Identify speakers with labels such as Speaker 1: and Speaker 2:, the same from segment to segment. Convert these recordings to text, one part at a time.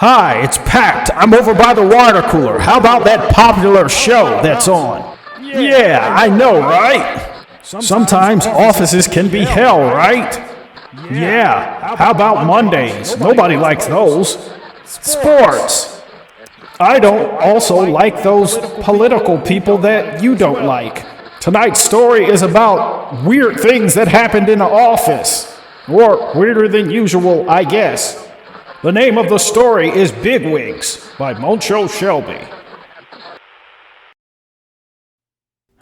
Speaker 1: Hi, it's Pact. I'm over by the water cooler. How about that popular show that's on? Yeah, I know, right? Sometimes offices can be hell, right? Yeah, how about Mondays? Nobody likes those. Sports. I don't also like those political people that you don't like. Tonight's story is about weird things that happened in the office. Or weirder than usual, I guess. The name of the story is Big Wigs by Montsho Shelby.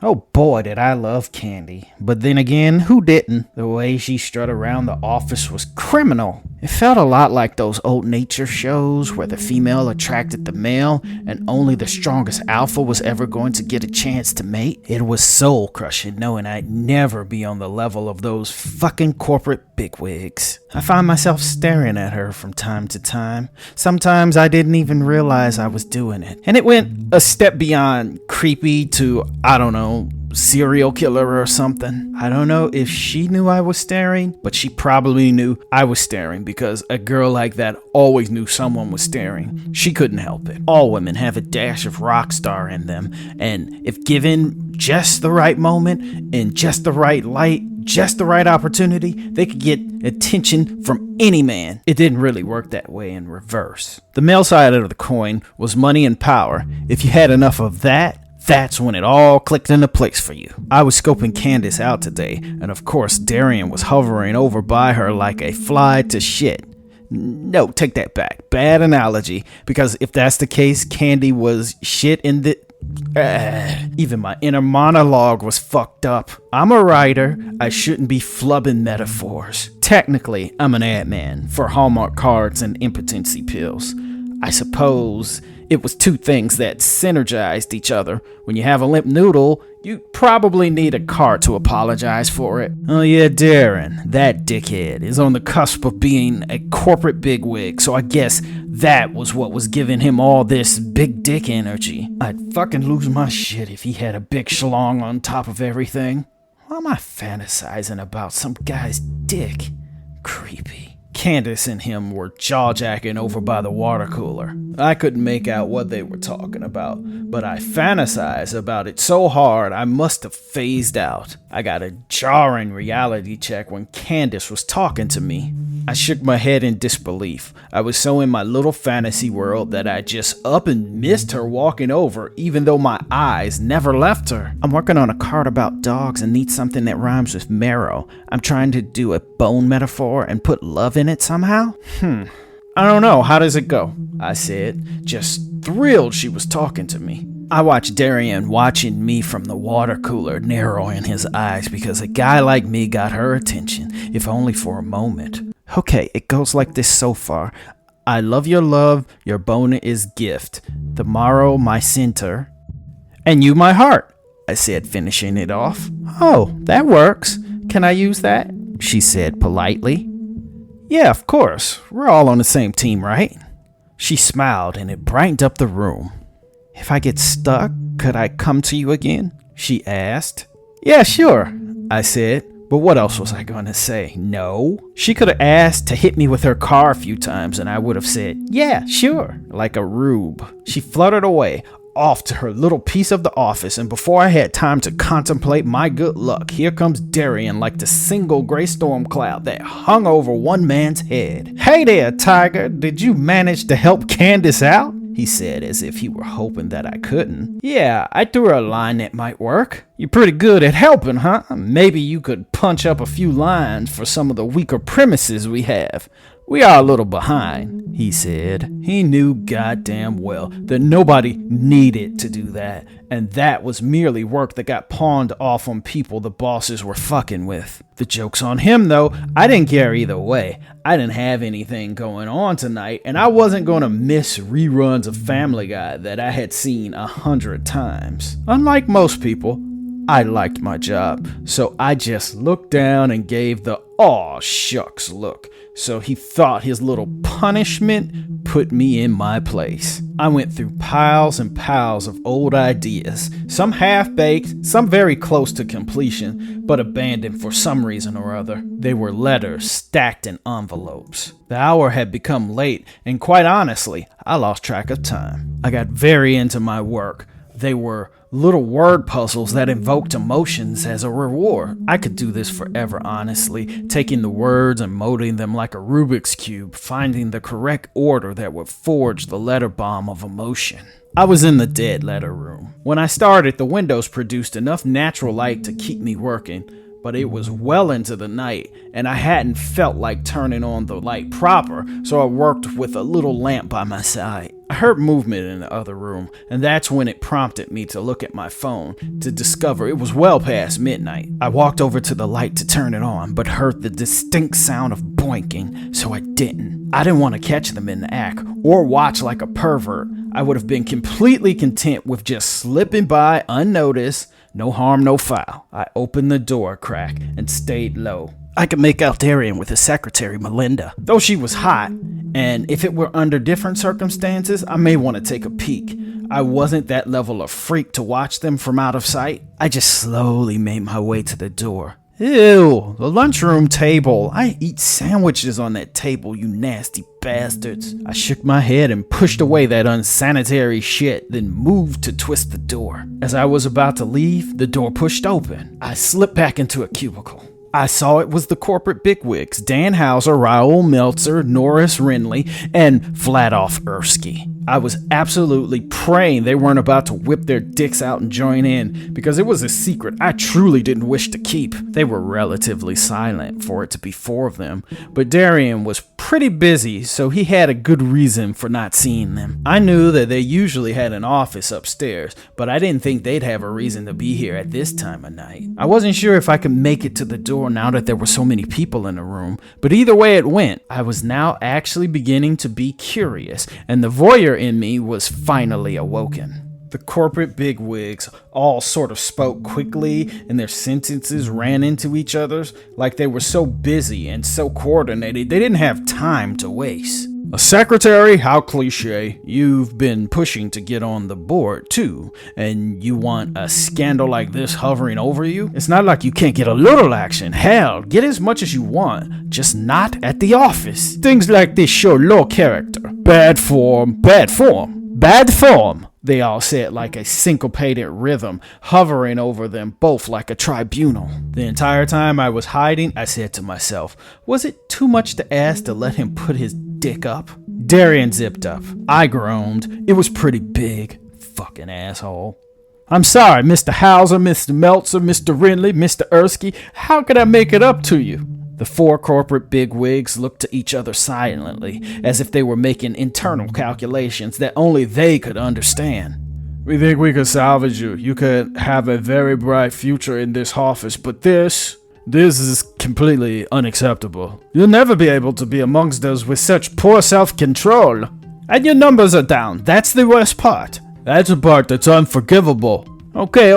Speaker 2: Oh boy, did I love Candy. But then again, who didn't? The way she strutted around the office was criminal. It felt a lot like those old nature shows where the female attracted the male and only the strongest alpha was ever going to get a chance to mate. It was soul crushing knowing I'd never be on the level of those fucking corporate bigwigs. I find myself staring at her from time to time. Sometimes I didn't even realize I was doing it. And it went a step beyond creepy to, I don't know, serial killer or something. I don't know if she knew I was staring, but she probably knew I was staring because a girl like that always knew someone was staring. She couldn't help it. All women have a dash of rock star in them, and if given just the right moment and just the right light, just the right opportunity, they could get attention from any man. It didn't really work that way in reverse. The male side of the coin was money and power. If you had enough of that, that's when it all clicked into place for you. I was scoping Candace out today, and of course Darian was hovering over by her like a fly to shit. No, take that back. Bad analogy, because if that's the case, Candy was shit in the... even my inner monologue was fucked up. I'm a writer. I shouldn't be flubbing metaphors. Technically, I'm an ad man for Hallmark cards and impotency pills. I suppose it was two things that synergized each other. When you have a limp noodle, you probably need a car to apologize for it. Oh yeah, Darren, that dickhead, is on the cusp of being a corporate bigwig, so I guess that was what was giving him all this big dick energy. I'd fucking lose my shit if he had a big schlong on top of everything. Why am I fantasizing about some guy's dick? Creepy. Candace and him were jaw-jacking over by the water cooler. I couldn't make out what they were talking about, but I fantasized about it so hard I must have phased out. I got a jarring reality check when Candace was talking to me. I shook my head in disbelief. I was so in my little fantasy world that I just up and missed her walking over, even though my eyes never left her. I'm working on a card about dogs and need something that rhymes with marrow. I'm trying to do a bone metaphor and put love in it somehow? I don't know, how does it go? I said, just thrilled she was talking to me. I watched Darian watching me from the water cooler, narrowing his eyes because a guy like me got her attention, if only for a moment. Okay, it goes like this so far. I love, your bone is gift, the marrow my center, and you my heart, I said, finishing it off. Oh, that works. Can I use that? She said politely. Yeah, of course. We're all on the same team, right? She smiled and it brightened up the room. If I get stuck, could I come to you again? She asked. Yeah, sure, I said. But what else was I going to say? No. She could have asked to hit me with her car a few times and I would have said, yeah, sure, like a rube. She fluttered away, off to her little piece of the office, and before I had time to contemplate my good luck, here comes Darian like the single gray storm cloud that hung over one man's head. Hey there, Tiger, did you manage to help Candace out? He said as if he were hoping that I couldn't. Yeah, I threw her a line that might work. You're pretty good at helping, huh? Maybe you could punch up a few lines for some of the weaker premises we have. We are a little behind, he said. He knew goddamn well that nobody needed to do that, and that was merely work that got pawned off on people the bosses were fucking with. The joke's on him, though. I didn't care either way. I didn't have anything going on tonight, and I wasn't going to miss reruns of Family Guy that I had seen 100 times. Unlike most people, I liked my job, so I just looked down and gave the aw shucks look. so he thought his little punishment put me in my place. I went through piles and piles of old ideas, some half-baked, some very close to completion, but abandoned for some reason or other. They were letters stacked in envelopes. The hour had become late, and quite honestly, I lost track of time. I got very into my work. They were little word puzzles that invoked emotions as a reward. I could do this forever, honestly, taking the words and molding them like a Rubik's Cube, finding the correct order that would forge the letter bomb of emotion. I was in the dead letter room. When I started, the windows produced enough natural light to keep me working, but it was well into the night, and I hadn't felt like turning on the light proper, so I worked with a little lamp by my side. I heard movement in the other room, and that's when it prompted me to look at my phone to discover it was well past midnight. I walked over to the light to turn it on, but heard the distinct sound of boinking, so I didn't. I didn't want to catch them in the act, or watch like a pervert. I would have been completely content with just slipping by unnoticed. No harm, no foul. I opened the door a crack and stayed low. I could make out Darian with his secretary, Melinda. Though she was hot, and if it were under different circumstances, I may want to take a peek. I wasn't that level of freak to watch them from out of sight. I just slowly made my way to the door. Ew, the lunchroom table. I eat sandwiches on that table, you nasty bastards. I shook my head and pushed away that unsanitary shit, then moved to twist the door. As I was about to leave, the door pushed open. I slipped back into a cubicle. I saw it was the corporate bigwigs, Dan Hauser, Raoul Meltzer, Norris Renly, and Flat-Off Ersky. I was absolutely praying they weren't about to whip their dicks out and join in, because it was a secret I truly didn't wish to keep. They were relatively silent for it to be four of them, but Darian was pretty busy, so he had a good reason for not seeing them. I knew that they usually had an office upstairs, but I didn't think they'd have a reason to be here at this time of night. I wasn't sure if I could make it to the door now that there were so many people in the room, but either way it went, I was now actually beginning to be curious, and the voyeur in me was finally awoken. The corporate bigwigs all sort of spoke quickly, and their sentences ran into each other's like they were so busy and so coordinated they didn't have time to waste. A secretary? How cliche. You've been pushing to get on the board, too, and you want a scandal like this hovering over you? It's not like you can't get a little action. Hell, get as much as you want, just not at the office. Things like this show low character. Bad form, bad form, bad form. They all said like a syncopated rhythm, hovering over them both like a tribunal. The entire time I was hiding, I said to myself, was it too much to ask to let him put his dick up? Darian zipped up. I groaned. It was pretty big. Fucking asshole. I'm sorry, Mr. Hauser, Mr. Meltzer, Mr. Renly, Mr. Ersky. How could I make it up to you? The four corporate bigwigs looked to each other silently, as if they were making internal calculations that only they could understand. We think we could salvage you. You could have a very bright future in this office, but this is completely unacceptable. You'll never be able to be amongst us with such poor self-control. And your numbers are down. That's the worst part. That's the part that's unforgivable. Okay.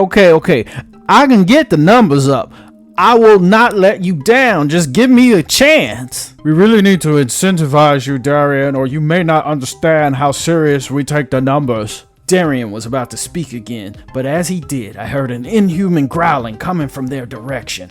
Speaker 2: I can get the numbers up. I will not let you down. Just give me a chance. We really need to incentivize you, Darian, or you may not understand how serious we take the numbers. Darian was about to speak again, but as he did, I heard an inhuman growling coming from their direction.